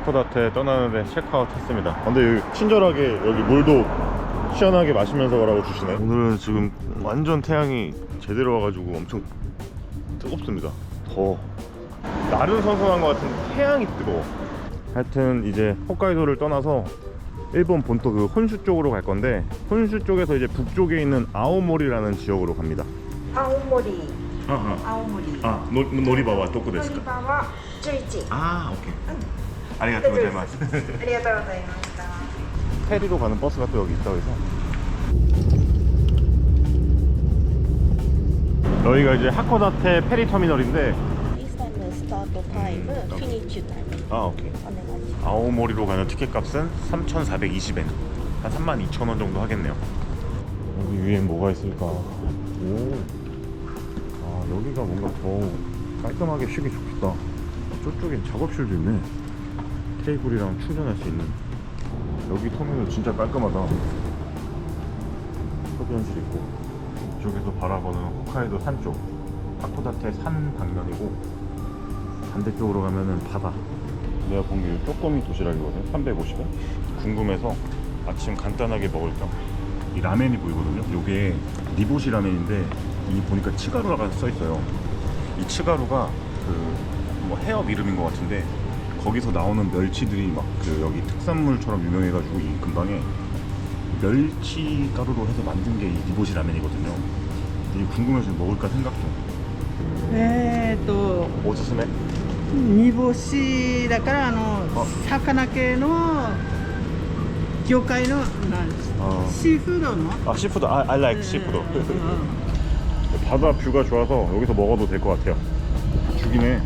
하코다테 떠나는데 체크아웃 했습니다. 근데 여기 친절하게 여기 물도 시원하게 마시면서 가라고 주시네. 오늘은 지금 완전 태양이 제대로 와가지고 엄청 뜨겁습니다. 더워. 날은 선선한 것 같은데 태양이 뜨거워. 하여튼 이제 홋카이도를 떠나서 일본 본토 그 혼슈 쪽으로 갈 건데, 혼슈 쪽에서 이제 북쪽에 있는 아오모리라는 지역으로 갑니다. 아오모리. 아, 아오모리. 노리바와 도코 데스か? 노리바와 11. 아, 오케이. 아리가토 고자이마스. ありがとうございました。 페리로 가는 버스가 또 여기 있다고 해서. 여기가 이제 하코다테 페리 터미널인데. 이스타는 스타트 타임, 피니치 타임. 아, 오케이. お願いします。 아오모리로 가는 티켓 값은 3,420엔. 한 32,000원 정도 하겠네요. 여기 위엔 뭐가 있을까? 오. 아, 여기가 뭔가 더 깔끔하게 쉬기 좋겠다. 저쪽엔 작업실도 있네. 테이블이랑 충전할 수 있는. 여기 터미널 진짜 깔끔하다. 흡연실 있고, 이쪽에서 바라보는 홋카이도 산 쪽, 하코다테 산 방면이고, 반대쪽으로 가면은 바다. 내가 본 게 쪼꼬미 도시락이거든. 350원. 궁금해서 아침 간단하게 먹을 겸 이 라멘이 보이거든요. 요게 니보시 라멘인데, 이 보니까 츠가루라고 써있어요. 이 츠가루가 그 뭐 해업 이름인 것 같은데, 거기서 나오는 멸치들이 막 그 여기 특산물처럼 유명해가지고 이 근방에 멸치 가루로 해서 만든 게 이 니보시 라멘이거든요. 이게 궁금해서 먹을까 생각 중. おすすめ? 煮干しだから魚系の魚介のなんですシーフードの 아, 시푸드. I like 시푸드. 바다 뷰가 좋아서 여기서 먹어도 될 것 같아요. 죽이네.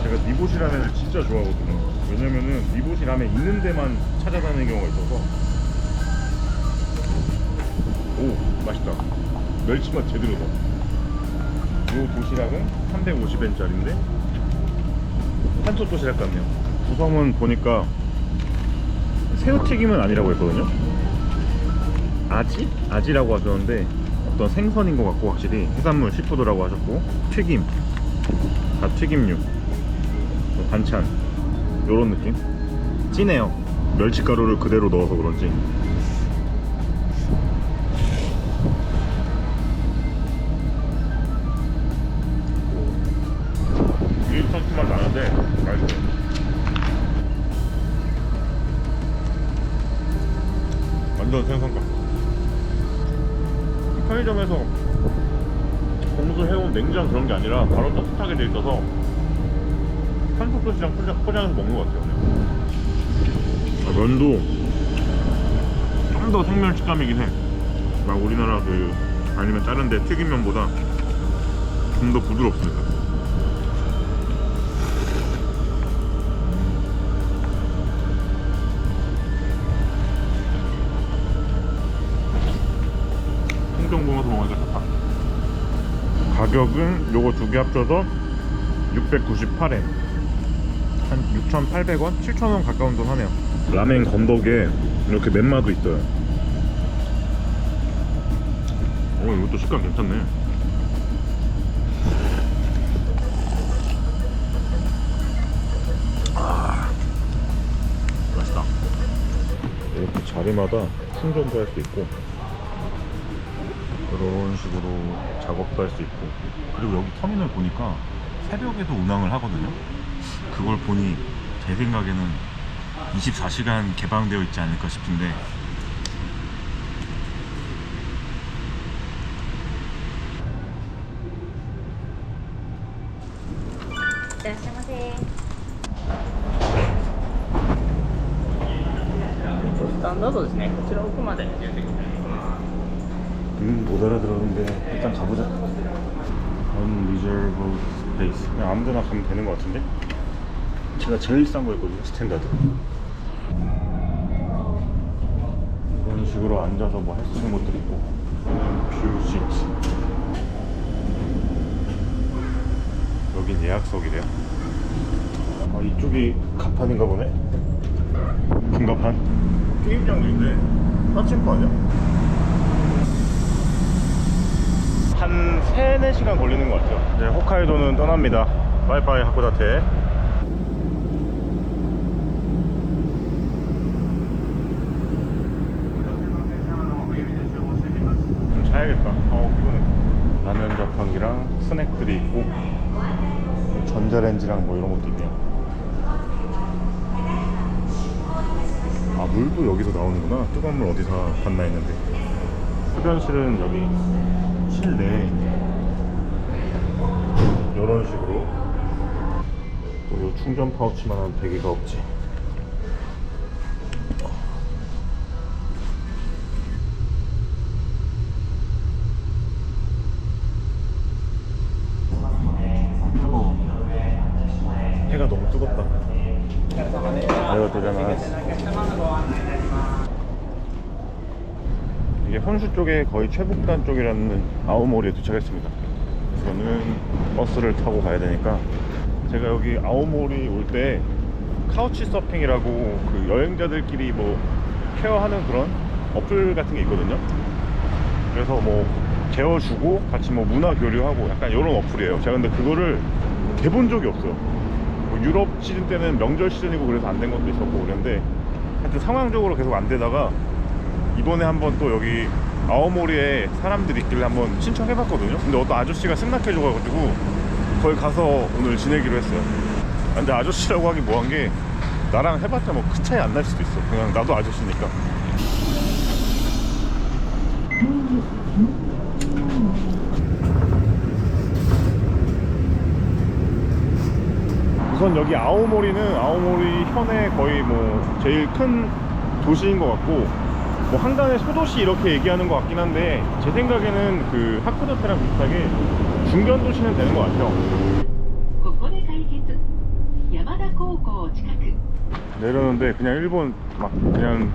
제가 니보시 라멘을 진짜 좋아하거든요. 왜냐면은 니보시 라멘 있는 데만 찾아다니는 경우가 있어서. 오, 맛있다. 멸치맛 제대로다. 이 도시락은 350엔짜리인데 한솥 도시락 같네요. 구성은 보니까 새우튀김은 아니라고 했거든요. 아지라고 하셨는데 어떤 생선인 것 같고, 확실히 해산물 시푸드라고 하셨고, 튀김, 다 튀김류, 반찬, 요런 느낌. 진해요. 멸치가루를 그대로 넣어서 그런지. 이 소스만 나는데 맛있어요. 완전 생선감. 편의점에서 공수해온 냉장 그런 게 아니라 바로 따뜻하게 돼 있어서 한솥 도시락 포장해서 먹는 것 같아요. 그냥. 면도 좀 더 생면 식감이긴 해. 막 우리나라 그 아니면 다른 데 튀김면보다 좀 더 부드럽습니다. 통정 부어서 먹으니까 좋다. 가격은 요거 두 개 합쳐서 698엔. 한 6,800원? 7,000원 가까운 돈 하네요. 라멘 건더기에 이렇게 멘마도 있어요. 오, 이것도 식감 괜찮네. 아, 맛있다. 이렇게 자리마다 충전도 할 수 있고, 이런 식으로 작업도 할 수 있고, 그리고 여기 터미널 보니까 새벽에도 운항을 하거든요. 그걸 보니 제 생각에는 24시간 개방되어 있지 않을까 싶은데. 못 알아들었는데 일단 가보자. Unreserved space. 그냥 아무데나 가면 되는 것 같은데? 제가 제일 싼 거였거든요, 스탠다드. 이런 식으로 앉아서 뭐 할 수 있는 것들 있고, 뷰 시트. 여긴 예약석이래요. 아, 이쪽이 간판인가 보네? 금간판? 게임장도 있네. 파친코 아니야? 한 3-4시간 걸리는 것 같아요. 이제 홋카이도는 떠납니다. 빠이빠이 하코다테. 사야겠다. 피곤해. 라면 자판기랑 스낵들이 있고 전자레인지랑 뭐 이런 것도 있네요. 아, 물도 여기서 나오는구나. 뜨거운 물 어디서 봤나 했는데. 흡연실은 여기 실내에 이런 식으로. 요 충전 파우치만한 베개가 없지. 해가 너무 뜨겁다. 이거 되잖아. 이게 혼슈 쪽에 거의 최북단 쪽이라는 아오모리에 도착했습니다. 저는 버스를 타고 가야 되니까, 제가 여기 아오모리 올 때 카우치 서핑이라고 그 여행자들끼리 뭐 쉐어하는 그런 어플 같은 게 있거든요. 그래서 뭐 재워주고 같이 뭐 문화 교류하고 약간 이런 어플이에요. 제가 근데 그거를 대본 적이 없어요. 뭐 유럽 시즌 때는 명절 시즌이고 그래서 안 된 것도 있었고 그랬는데, 하여튼 상황적으로 계속 안 되다가 이번에 한번 또 여기 아오모리에 사람들이 있길래 한번 신청해봤거든요. 근데 어떤 아저씨가 승낙해줘가지고 거기 가서 오늘 지내기로 했어요. 근데 아저씨라고 하기 뭐한 게, 나랑 해봤자 뭐 큰 차이 안 날 수도 있어. 그냥 나도 아저씨니까. 우선 여기 아오모리는 아오모리 현의 거의 뭐 제일 큰 도시인 것 같고, 뭐 한간의 소도시 이렇게 얘기하는 것 같긴 한데, 제 생각에는 그 하코다테랑 비슷하게 중견 도시는 되는 것 같아요. 내려오는데 그냥 일본 막 그냥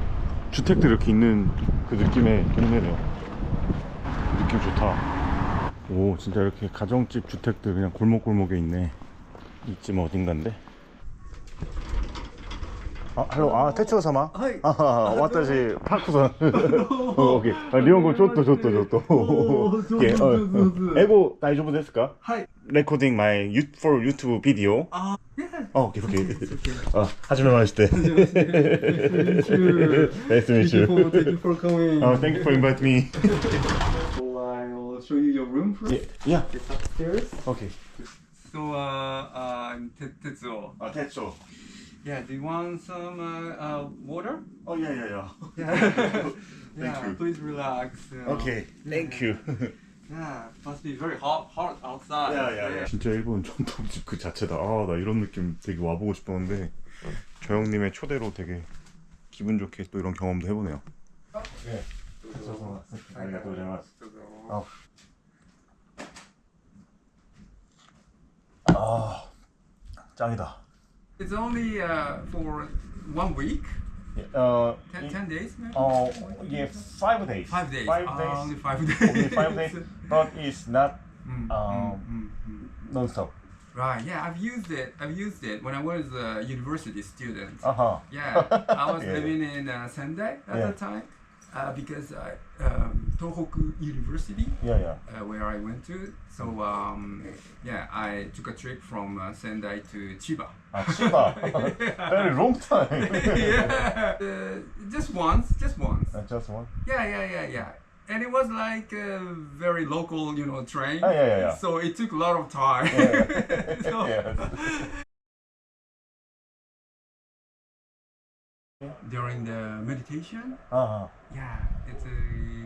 주택들 이렇게 있는 그 느낌의 동네네요. 느낌 좋다. 오, 진짜 이렇게 가정집 주택들 그냥 골목골목에 있네. 이쯤 어딘가인데. 아, 헬로. 테츠오様? はい。私パクさん。오케이. 일본어 좋다. 오케이.英語大丈夫ですか? はい。 Recording my for YouTube video. 아, 예. 오케이. 하지메마시테. Nice to meet you. Thank you for coming. Thank you for inviting me. So I will show you your room first. Yeah. It's upstairs. Okay. So I'm Tetsuo. Tetsuo. Yeah, do you want some water? Oh yeah. Yeah, you. please relax. Okay. Thank you. Yeah, must be very hot outside. 진짜 일본 전통집 그 자체다. 아, 나 이런 느낌 되게 와보고 싶었는데, 저 형님의 초대로 되게 기분 좋게 또 이런 경험도 해보네요. 네. 아, 짱이다. It's only for 1 week. 10 days maybe? Yeah, 5 days. 5 days. 5 days. Only 5 days. Only 5 days, but it's not non-stop. Right. Yeah, I've used it when I was a university student. Uh-huh. Yeah, I was Yeah. living in Sendai at Yeah. the time because Tohoku University, Yeah. where I went to. So yeah, I took a trip from Sendai to Chiba. Chiba. Very long time. Yeah, just once. Just one? Yeah. And it was like a very local, train. Yeah. So it took a lot of time. Yeah. So- Yeah. During the meditation, Uh-huh. yeah, it's a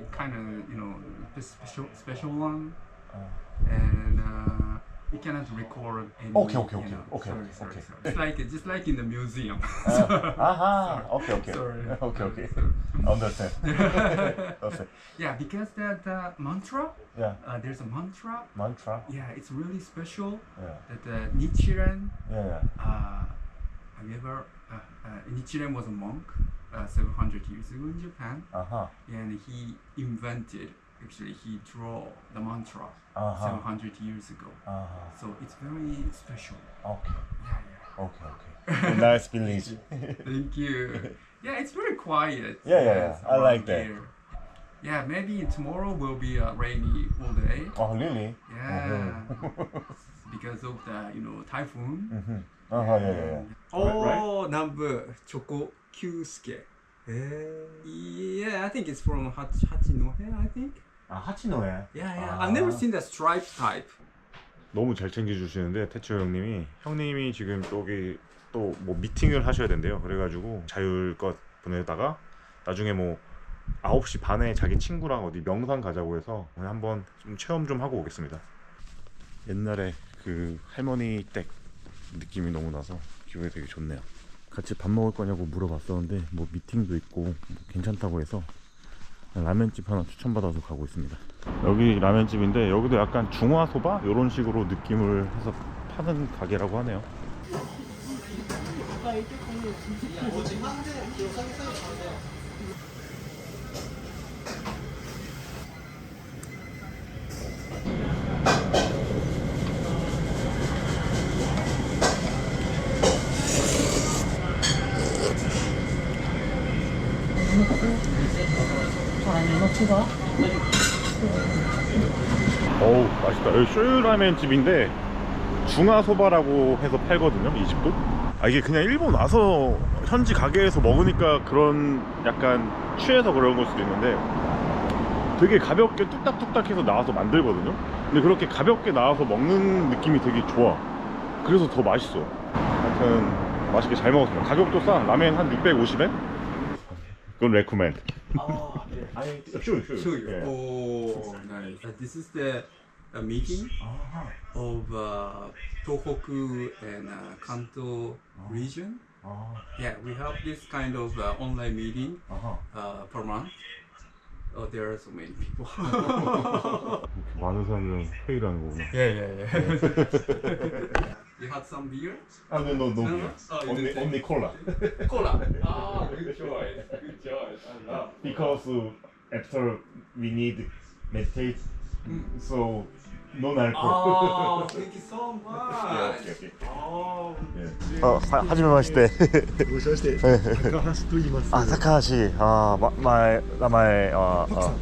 kind of special one, and you cannot record any. Okay. Sorry. It's like in the museum. Okay. Sorry. Okay. Understand. Yeah, because that mantra, Yeah. there's a mantra. Mantra. Yeah, it's really special. Yeah. That Nichiren. Yeah. Have you ever? Nichiren was a monk 700 years ago in Japan, Uh-huh. and he invented. Actually, he drew the mantra Uh-huh. 700 years ago. Uh-huh. So it's very special. Okay. Yeah. Okay. Nice village. Thank you. Yeah, it's very quiet. Yeah. Yes, I like around that. here. Yeah, maybe tomorrow will be rainy all day. Oh, really? Yeah, because of the typhoon. Mm-hmm. Uh-huh. Yeah. Oh, Nambu Choko Kyusuke. Yeah, I think it's from Hachinohe, I think. 아 하치노에. Yeah. I've never seen the striped type. 너무 잘 챙겨주시는데 태초 형님이 지금 저기 또 뭐 미팅을 하셔야 된대요. 그래가지고 자율껏 보내다가 나중에 뭐 9시 반에 자기 친구랑 어디 명상 가자고 해서 오늘 한번 좀 체험 좀 하고 오겠습니다. 옛날에 그 할머니 댁 느낌이 너무 나서 기분이 되게 좋네요. 같이 밥 먹을 거냐고 물어봤었는데 뭐 미팅도 있고 뭐 괜찮다고 해서 라면집 하나 추천받아서 가고 있습니다. 여기 라면집인데 여기도 약간 중화소바 이런 식으로 느낌을 해서 파는 가게라고 하네요. 어우 맛있다. 여기 쇼유라멘 집인데 중화소바라고 해서 팔거든요. 이 집도. 아 이게 그냥 일본 와서 현지 가게에서 먹으니까 그런 약간 취해서 그런 걸 수도 있는데 되게 가볍게 뚝딱뚝딱 해서 나와서 만들거든요. 근데 그렇게 가볍게 나와서 먹는 느낌이 되게 좋아. 그래서 더 맛있어. 하여튼 맛있게 잘 먹었습니다. 가격도 싸. 라멘 한 650엔? 그건 레코멘드. 아니, sure. Yeah. Oh, nice. This is the meeting of Tohoku and Kanto region. Yeah, we have this kind of online meeting per month. There are so many people. 많은 사람들은 회의를 하는 거구나. Yeah. You had some beer? No. Oh, Only cola. Cola. Ah, good choice. I love. Because after we need meditate, so no alcohol. Oh, thank you so much. Okay. Oh, 하지메 마시테. ごしまして高橋と言います。あ、高橋。あ、名前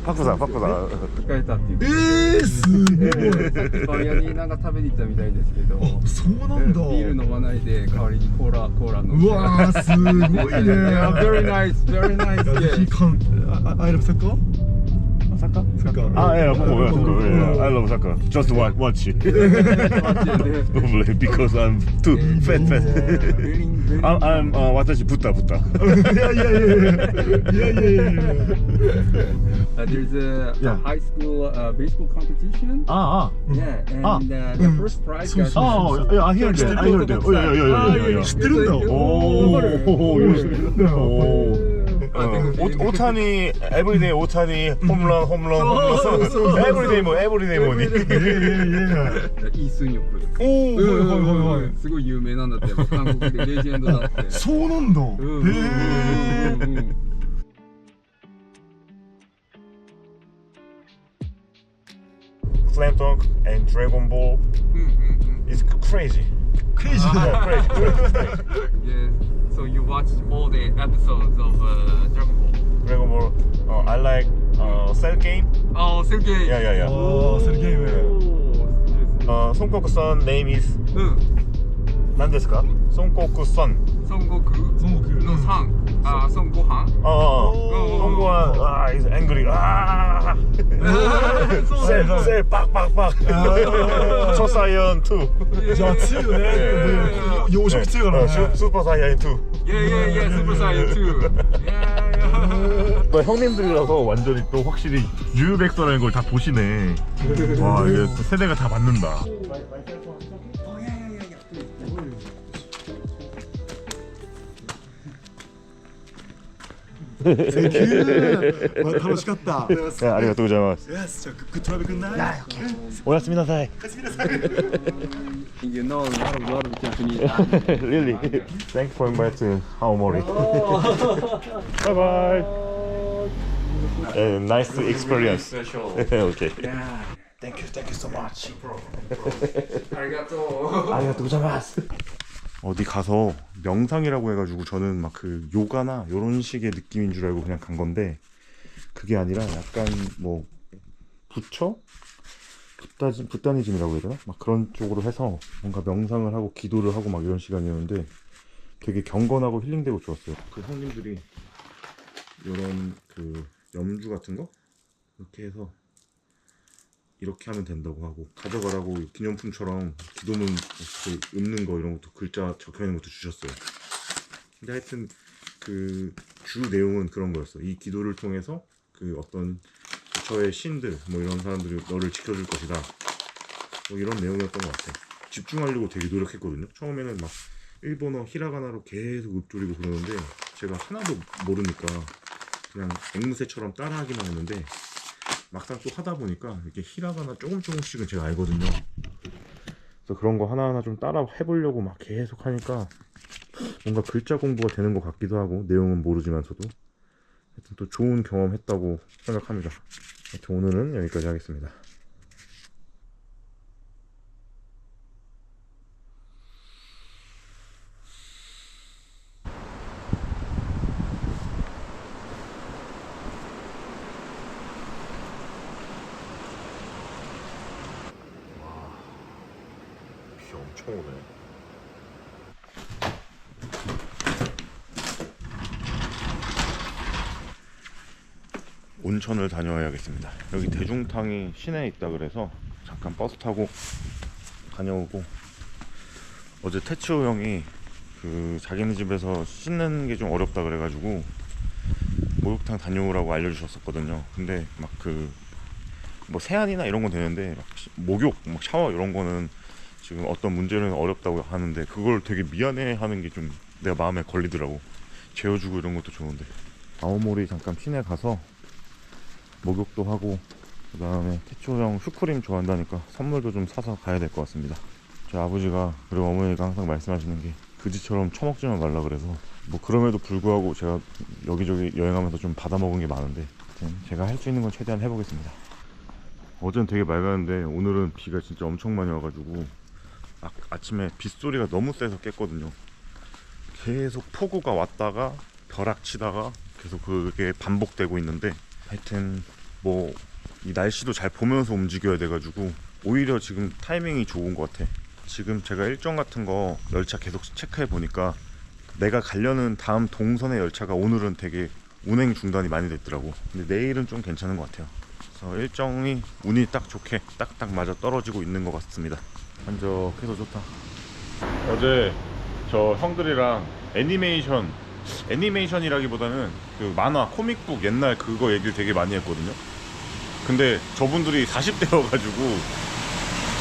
パクさん。疲れたっていう。すごい。イタリアになんか食べに行ったみたいですけど、そうなんだ。ビール飲まないで代わりにコーラ飲んで。うわーすごいね。 Yeah, very nice. 私 Yes. かんI love soccer? サッカー。아, 예, I love soccer. Just watch it. Because I'm too fat. I'm 私ブタ。いや。There's a high school baseball competition. Yeah, and the first prize got. I hear that. 知ってるんだ。오타니 에브리데이 오타니 홈런 에브리데이 뭐니 イ・スンヨプ。おお。すごい有名なんだって。韓国でレジェンドだって。そうなんだ。へえ。 Slam Dunk and Dragon Ball is crazy. Crazy. Yeah. So you watched all the episodes of Dragon Ball. Dragon Ball. I like Cell Game. Oh, Sergey. Yeah. ああ、それゲーム。 송코크-san name is 何ですか? 송코크-san. 孫悟空孫悟空のさん。あ、孫悟飯。송고한 is angry. Say 빡. 초사이언 2. じゃあ強いよね。養殖強いからね。 슈퍼 사이언 2. Yeah, Super Saiyan 2. Yeah. 형님들이라서 완전히 또 확실히 유유백서라는 걸 다 보시네. 와, 이게 또 세대가 다 맞는다.楽しかった。 네, 아리가또 고자이마스. よし、じゃあグッドラブくんない？ 오야스미나사이. You know a lot of Japanese. Really? Thanks for inviting Haomori. Bye. Nice experience. Special. Okay. Yeah. Thank you so much. 아리가또. 아리가또 고자이마스. 어디 가서 명상이라고 해가지고 저는 막 그 요가나 요런 식의 느낌인 줄 알고 그냥 간 건데 그게 아니라 약간 뭐 붓다니즘이라고 해야 되나? 막 그런 쪽으로 해서 뭔가 명상을 하고 기도를 하고 막 이런 시간이었는데 되게 경건하고 힐링되고 좋았어요. 그 형님들이 요런 그 염주 같은 거 이렇게 해서 이렇게 하면 된다고 하고 가져가라고 기념품처럼 기도문 이렇게 읊는 거 이런 것도 글자 적혀있는 것도 주셨어요. 근데 하여튼 그 주 내용은 그런 거였어. 이 기도를 통해서 그 어떤 저의 신들 뭐 이런 사람들이 너를 지켜줄 것이다 뭐 이런 내용이었던 것 같아. 집중하려고 되게 노력했거든요. 처음에는 막 일본어 히라가나로 계속 읊조리고 그러는데 제가 하나도 모르니까 그냥 앵무새처럼 따라하기만 했는데 막상 또 하다 보니까 이렇게 히라가나 조금씩은 제가 알거든요. 그래서 그런 거 하나하나 좀 따라 해보려고 막 계속 하니까 뭔가 글자 공부가 되는 것 같기도 하고 내용은 모르지만서도 하여튼 또 좋은 경험 했다고 생각합니다. 하여튼 오늘은 여기까지 하겠습니다. 비 엄청 오네. 온천을 다녀와야겠습니다. 여기 대중탕이 시내에 있다 그래서 잠깐 버스 타고 다녀오고, 어제 태치오 형이 그 자기네 집에서 씻는 게 좀 어렵다 그래가지고 목욕탕 다녀오라고 알려주셨었거든요. 근데 막 그 뭐 세안이나 이런 건 되는데 막 목욕, 막 샤워 이런 거는 지금 어떤 문제는 어렵다고 하는데 그걸 되게 미안해하는 게 좀 내가 마음에 걸리더라고. 재워주고 이런 것도 좋은데. 아오모리 잠깐 시내 가서 목욕도 하고, 그 다음에 태초 형 슈크림 좋아한다니까 선물도 좀 사서 가야 될 것 같습니다. 저희 아버지가 그리고 어머니가 항상 말씀하시는 게 그지처럼 처먹지만 말라 그래서, 뭐 그럼에도 불구하고 제가 여기저기 여행하면서 좀 받아먹은 게 많은데 제가 할 수 있는 건 최대한 해보겠습니다. 어제는 되게 맑았는데 오늘은 비가 진짜 엄청 많이 와가지고 아침에 빗소리가 너무 세서 깼거든요. 계속 폭우가 왔다가 벼락치다가 계속 그게 반복되고 있는데, 하여튼 뭐 이 날씨도 잘 보면서 움직여야 돼가지고 오히려 지금 타이밍이 좋은 것 같아. 지금 제가 일정 같은 거 열차 계속 체크해 보니까 내가 가려는 다음 동선의 열차가 오늘은 되게 운행 중단이 많이 됐더라고. 근데 내일은 좀 괜찮은 것 같아요. 그래서 일정이 운이 딱 좋게 딱딱 맞아 떨어지고 있는 것 같습니다. 한적해서 좋다. 어제 저 형들이랑 애니메이션이라기보다는 그 만화 코믹북 옛날 그거 얘기를 되게 많이 했거든요. 근데 저분들이 40대여가지고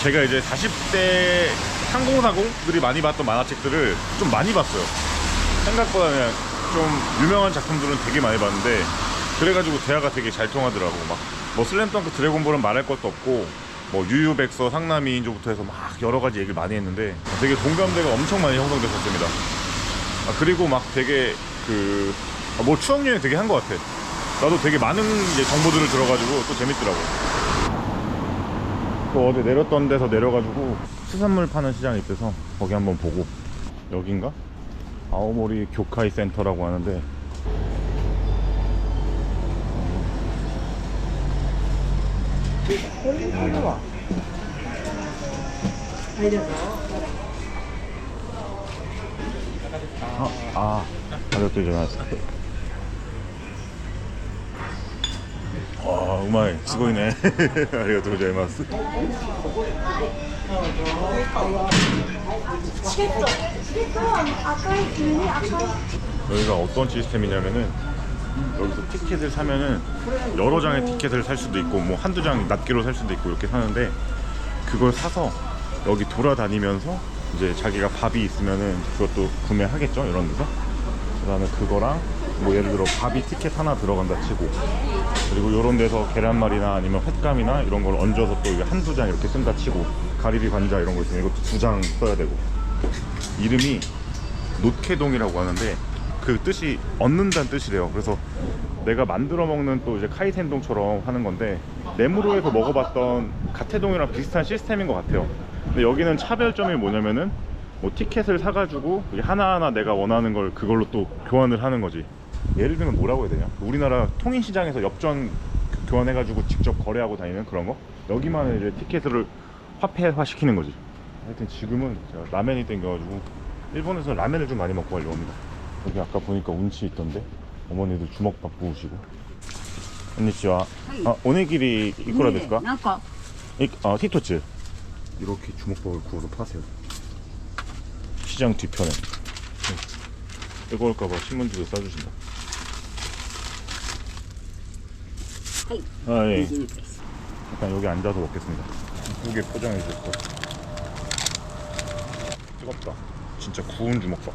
제가 이제 40대 상공사공들이 많이 봤던 만화책들을 좀 많이 봤어요. 생각보다 그냥 좀 유명한 작품들은 되게 많이 봤는데, 그래가지고 대화가 되게 잘 통하더라고. 막 뭐 슬램덩크, 드래곤볼은 말할 것도 없고, 뭐 유유백서, 상남이인조부터 해서 막 여러 가지 얘기를 많이 했는데 되게 공감대가 엄청 많이 형성됐었습니다. 그리고 막 되게 뭐 추억여행 되게 한 것 같아. 나도 되게 많은 이제 정보들을 들어가지고 또 재밌더라고. 또 어제 내렸던 데서 내려가지고 수산물 파는 시장이 있어서 거기 한번 보고. 여긴가? 아오모리 교카이 센터라고 하는데, 우마이, 스고이네. 아리가또 고자이마스. 여기가 어떤 시스템이냐면은, 여기서 티켓을 사면은 여러 장의 티켓을 살 수도 있고 뭐 한두 장 낱개로 살 수도 있고 이렇게 사는데, 그걸 사서 여기 돌아다니면서 이제 자기가 밥이 있으면은 그것도 구매하겠죠, 이런 데서. 그 다음에 그거랑 뭐 예를 들어 밥이 티켓 하나 들어간다 치고, 그리고 이런 데서 계란말이나 아니면 횟감이나 이런 걸 얹어서 또 이게 한두 장 이렇게 쓴다 치고, 가리비 관자 이런 거 있으면 이것도 2장 써야 되고. 이름이 노케동이라고 하는데 그 뜻이 얻는다는 뜻이래요. 그래서 내가 만들어 먹는 또 이제 카이센동처럼 하는 건데, 네무로에서 먹어봤던 가테동이랑 비슷한 시스템인 것 같아요. 근데 여기는 차별점이 뭐냐면은 뭐 티켓을 사가지고 하나하나 내가 원하는 걸 그걸로 또 교환을 하는 거지. 예를 들면 뭐라고 해야 되냐, 우리나라 통인시장에서 엽전 교환해가지고 직접 거래하고 다니는 그런 거, 여기만 이제 티켓을 화폐화 시키는 거지. 하여튼 지금은 제가 라면이 땡겨가지고 일본에서 라면을 좀 많이 먹고 가려고 합니다. 여기 아까 보니까 운치 있던데 어머니들 주먹밥 구우시고. 안녕하세요. 오네기리 이쿠라ですか? なんか 티토츠. 이렇게 주먹밥을 구워서 파세요. 시장 뒤편에. 뜨거울까봐 신문지도 싸주신다. 아, 예. 일단 여기 앉아서 먹겠습니다. 이쁘게 포장해 주셨어. 뜨겁다. 진짜 구운 주먹밥.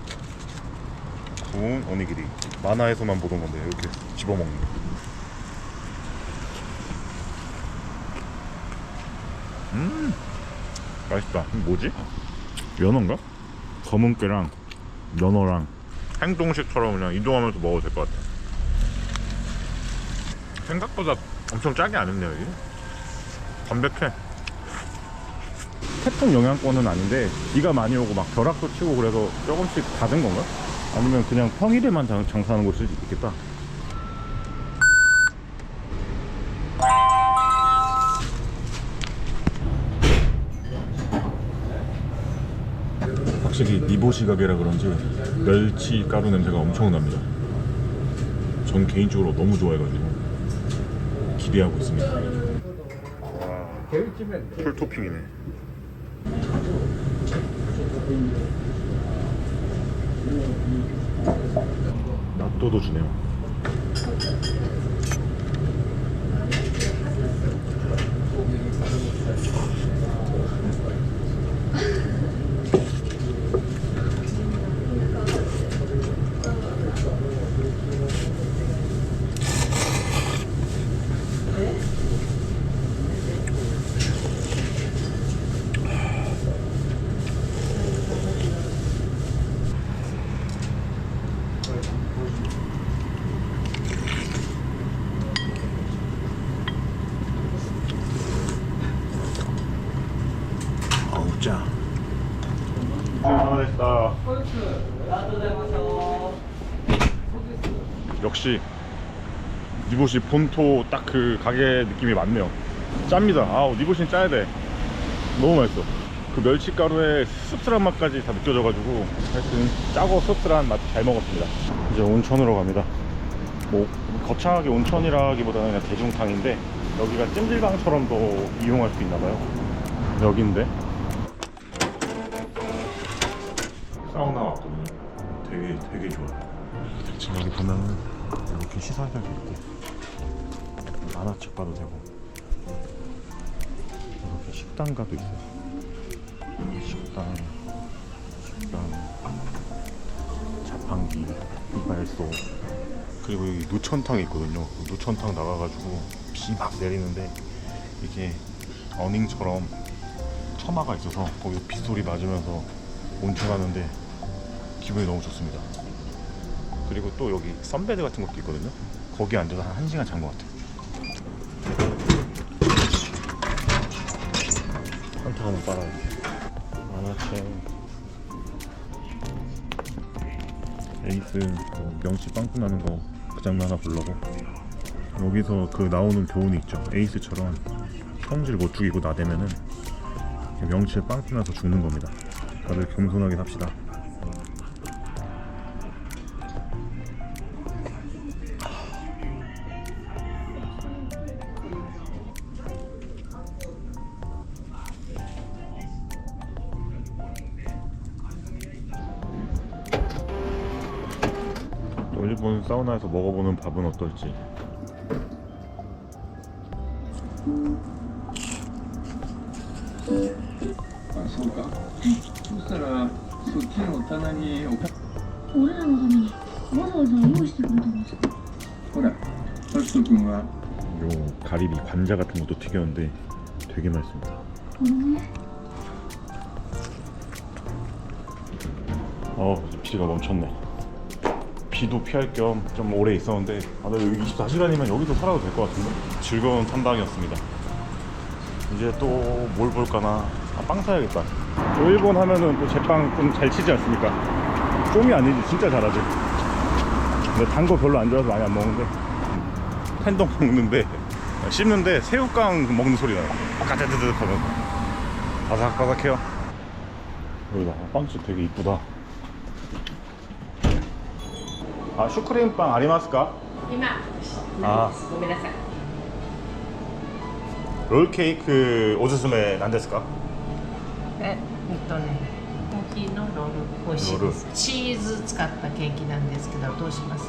구운 오니기리. 만화에서만 보던 건데 이렇게 집어먹는 거. 맛있다. 이거 뭐지? 연어인가? 검은 깨랑 연어랑 행동식처럼 그냥 이동하면서 먹어도 될 것 같아. 생각보다 엄청 짜게 안 했네요. 이게 담백해. 태풍 영향권은 아닌데 비가 많이 오고 막 벼락도 치고 그래서 조금씩 닫은 건가? 아니면 그냥 평일에만 장사하는 곳일 수도 있겠다. 확실히 니보시 가게라 그런지 멸치 가루 냄새가 엄청 납니다. 전 개인적으로 너무 좋아해가지고 기대하고 있습니다. 풀 토핑이네. 낫또도 주네요. 짜. 역시 니보시 본토 딱 그 가게 느낌이 맞네요. 짭니다. 아우 니보시는 짜야 돼. 너무 맛있어. 그 멸치가루의 씁쓸한 맛까지 다 느껴져가지고 하여튼 짜고 씁쓸한 맛 잘 먹었습니다. 이제 온천으로 갑니다. 뭐 거창하게 온천이라기보다는 그냥 대중탕인데 여기가 찜질방처럼도 이용할 수 있나봐요. 여긴데 사우나 왔거든요. 되게 좋아요. 지금 여기 보면은 이렇게 시설들도 있고 만화책 봐도 되고 이렇게 식당가도 있어요. 식당 자판기 이발소 그리고 여기 노천탕이 있거든요. 노천탕 나가가지고 비 막 내리는데 이게 어닝처럼 처마가 있어서 거기 빗소리 맞으면서 온천하는데 기분이 너무 좋습니다. 그리고 또 여기 선베드 같은 것도 있거든요. 거기 앉아서 한 1시간 잔 것 같아요. 한타 한번 빨아야지. 만화책 에이스 명치 빵꾸 나는 거 그 장면 하나 보려고. 여기서 그 나오는 교훈이 있죠. 에이스처럼 성질 못 죽이고 나대면은 명치에 빵꾸 나서 죽는 겁니다. 다들 겸손하게 삽시다. 일본 사우나에서 먹어보는 밥은 어떨지.あ、そうか。そしたらそっちの棚に俺らのためにわざわざ用意してくれたんですか？ほら、タスト君は 요 가리비 관자 같은 것도 튀겼는데 되게 맛있습니다. 비가 멈췄네. 비도 피할 겸 좀 오래 있었는데 나 여기 24시간이면 여기서 살아도 될 것 같은데. 즐거운 탐방이었습니다. 이제 또 뭘 볼까나. 빵 사야겠다. 또 일본 하면은 또 제빵 좀 잘 치지 않습니까? 좀이 아니지 진짜 잘하지. 근데 단 거 별로 안 좋아해서 많이 안 먹는데 텐동 먹는데 씹는데 새우깡 먹는 소리 나요. 까자드득 하면서 바삭바삭해요. 여기다 빵집 되게 이쁘다. 아, 슈크림빵 아리마스까? 아. 롤 케이크 오스스메なんですか?コーヒーのロール美味しいです。チーズ使ったケーキなんですけど、どうします？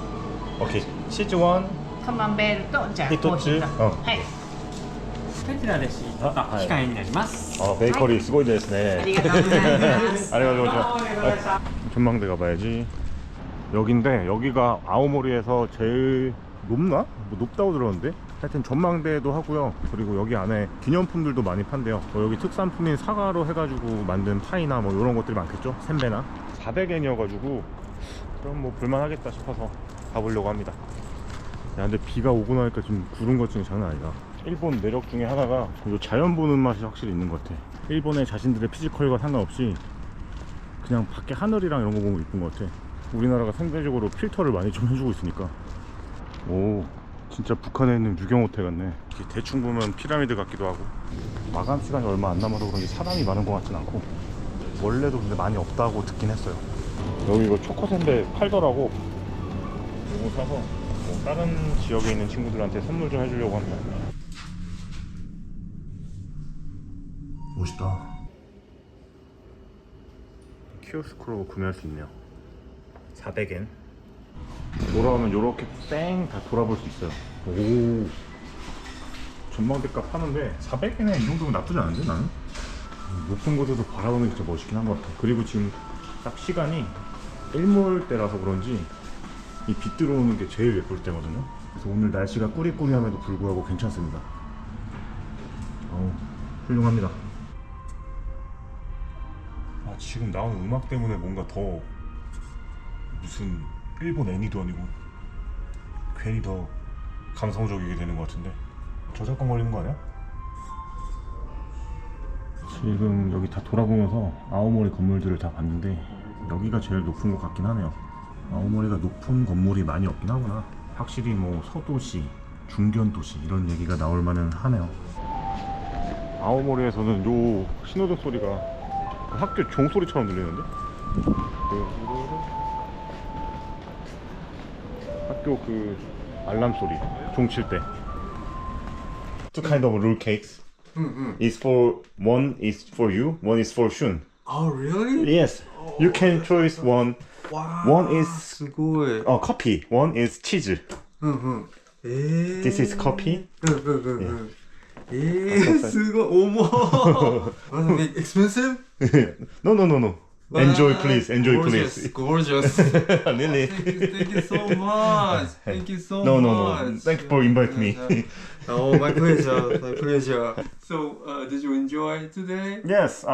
오케이. 치즈 원. カマンベールとじゃあ一つコーヒーが。うんはい。こちらレシートと機械になります。 아, 베이커리 すごいですね. ありがとうございます。 안녕하세요. 전망대 가봐야지. 여긴데 여기가 아오모리에서 제일 높나? 뭐 높다고 들었는데 하여튼 전망대도 하고요. 그리고 여기 안에 기념품들도 많이 판대요. 여기 특산품인 사과로 해가지고 만든 파이나 뭐 이런 것들이 많겠죠? 샌베나 400엔이어가지고 그럼 뭐 볼만하겠다 싶어서 가보려고 합니다. 야, 근데 비가 오고 나니까 지금 구름 걱정이 장난 아니다. 일본 매력 중에 하나가 요 자연 보는 맛이 확실히 있는 것 같아. 일본의 자신들의 피지컬과 상관없이 그냥 밖에 하늘이랑 이런 거 보면 이쁜 것 같아. 우리나라가 상대적으로 필터를 많이 좀 해주고 있으니까. 오, 진짜 북한에 있는 유경 호텔 같네. 대충 보면 피라미드 같기도 하고. 마감 시간이 얼마 안 남아서 그런지 사람이 많은 것 같진 않고, 원래도 근데 많이 없다고 듣긴 했어요. 여기 이거 초코샌드 팔더라고. 이거 사서 뭐 다른 지역에 있는 친구들한테 선물 좀 해주려고 합니다. 멋있다. 키오스크로 구매할 수 있네요. 400엔. 돌아오면 요렇게 뺑 다 돌아볼 수 있어요. 오, 전망대값 하는데 400엔에 이 정도면 나쁘지 않은데 나는? 높은 곳에서 바라보는 게 진짜 멋있긴 한 것 같아. 그리고 지금 딱 시간이 일몰 때라서 그런지 이 빛 들어오는 게 제일 예쁠 때거든요. 그래서 오늘 날씨가 꾸리꾸리함에도 불구하고 괜찮습니다. 훌륭합니다. 아, 지금 나오는 음악 때문에 뭔가 더 무슨 일본 애니도 아니고 괜히 더 감성적이게 되는 것 같은데. 저작권 걸리는 거 아니야? 지금 여기 다 돌아보면서 아오모리 건물들을 다 봤는데 여기가 제일 높은 것 같긴 하네요. 아오모리가 높은 건물이 많이 없긴 하구나. 확실히 뭐 서도시, 중견도시 이런 얘기가 나올 만은 하네요. 아오모리에서는 요 신호등 소리가 학교 종소리처럼 들리는데? 학교 그 알람 소리, 종 칠 때. Two kind of roll cakes. Is for one is for you, one is for Shun. Oh, really? Yes, you can choose one. Wow. One is すごい。 coffee, one is cheese. This is coffee. すごい重い。expensive? No, no, no, no. Enjoy, please. Enjoy, Gorgeous, please. gorgeous. Really? Thank you so much. Thank you so No, much. no, no. Thank you for inviting me. Oh, my pleasure. My pleasure. So, did you enjoy today? Yes.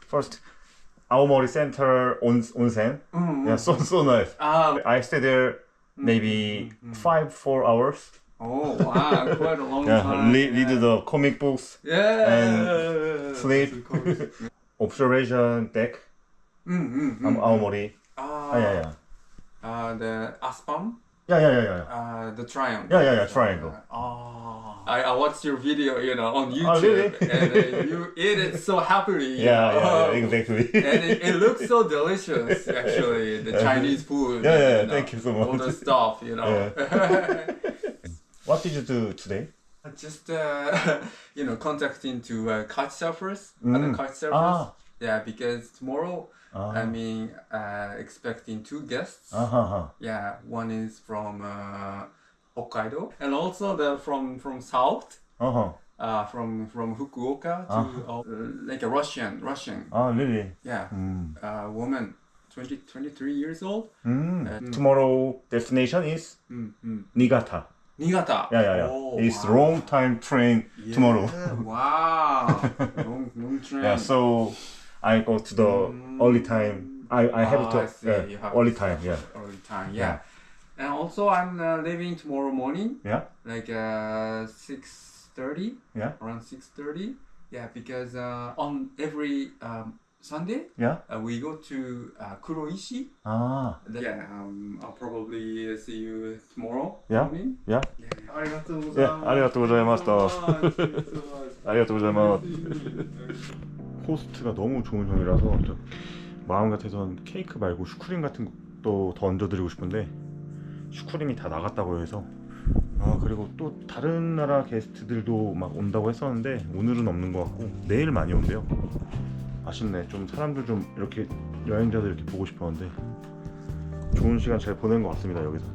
First, Aomori Center onsen. Yeah, so nice. I stayed there maybe 4 hours. Oh, wow, quite a long Yeah, time. read the comic books. Yeah. And sleep. Observation deck. Aomori. Yeah. The Aspam. Yeah. The triangle. Yeah, triangle. I watched your video, on YouTube. Oh, really? And you ate it so happily. Yeah, exactly. And it looks so delicious, actually. The Chinese food. Yeah, thank you so much. All the stuff, What did you do today? Just contacting to couch surfers, other couch surfers. Yeah, because tomorrow I'm expecting 2 guests. Yeah, one is from Hokkaido, and also from south. From Fukuoka to like a Russian. Really? Yeah, woman, 23 years old. Tomorrow destination is Niigata. Niigata. Yeah. Oh, It's wow. long time train tomorrow. Wow. long train. Yeah, so I go to the early time. I have I see. to You have early to time. Yeah. Early time. Yeah. And also I'm leaving tomorrow morning. Yeah. Like 6:30. Yeah. Around 6:30. Yeah, because on every Sunday. Yeah. We go to Kuroishi. Yeah, I'll probably see you tomorrow Yeah. morning. Yeah. Yeah, 아리가또 고자이마스다. 아리가또 고자이마스. 호스트가 너무 좋은 형이라서 마음 같아선 케이크 말고 슈크림 같은 것도 더 얹어드리고 싶은데 슈크림이 다 나갔다고 해서 아 그리고 또 다른 나라 게스트들도 막 온다고 했었는데 오늘은 없는 것 같고 내일 많이 온대요. 아쉽네. 좀 사람들 좀 이렇게 여행자들 이렇게 보고 싶었는데 좋은 시간 잘 보낸 것 같습니다 여기서.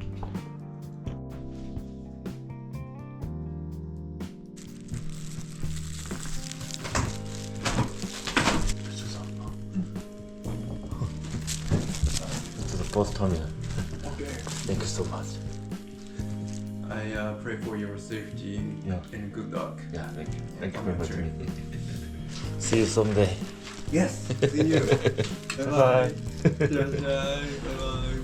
To the post terminal. Thank you so much. I pray for your safety Yeah. and good luck. Yeah, thank you. Thank you very much. See you someday. Yes. See you. Bye. Bye bye.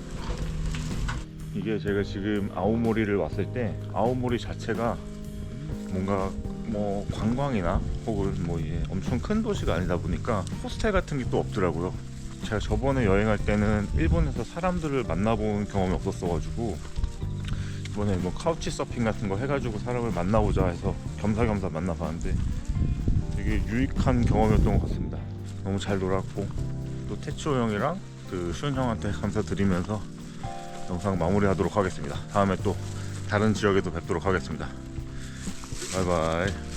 이게 제가 지금 아오모리를 왔을 때 아오모리 자체가 뭔가 뭐 관광이나 혹은 뭐 이게 엄청 큰 도시가 아니다 보니까 호스텔 같은 게 또 없더라고요. 제가 저번에 여행할 때는 일본에서 사람들을 만나본 경험이 없었어가지고 이번에 뭐 카우치 서핑 같은 거 해가지고 사람을 만나보자 해서 겸사겸사 만나봤는데 되게 유익한 경험이었던 것 같습니다. 너무 잘 놀았고 또 태치오 형이랑 그 슈은 형한테 감사드리면서 영상 마무리하도록 하겠습니다. 다음에 또 다른 지역에도 뵙도록 하겠습니다. 바이바이.